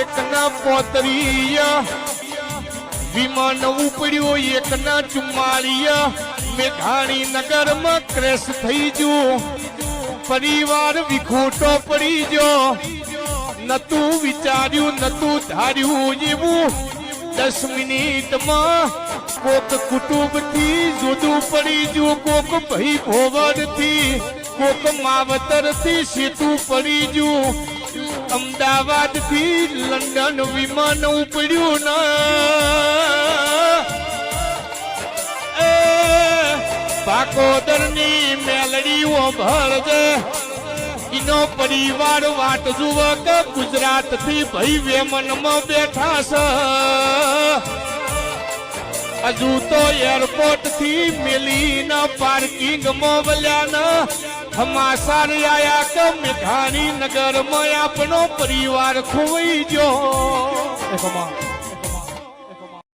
એકના 35 વિમાન ઉપડ્યું એકના 44 મેઘાણી નગરમાં ક્રેશ થઈ ગયું પરિવાર વિખૂટો પડી ગયો નતું વિચાર્યું નતું ધાર્યું એવું 10 મિનિટમાં કોક કુટુંબથી જુદું પડી ગયું કોક ભાઈ ભોવરથી કોક માવતરથી સીધું પડી ગયું અમદાવાદથી લંડન વિમાન ઉપડ્યું ભાકોદરની મેલડીઓ ભરજે ઇનો પરિવાર વાટ જુઓ કે ગુજરાતથી ભાઈ વેમનમાં બેઠા છે હજુ તો એરપોર્ટ થી મેલીના પાર્કિંગમાં વલ્યાના હમાસાર આયા કે મેઘાણી નગરમાં આપણો પરિવાર ખોવાઈ ગયો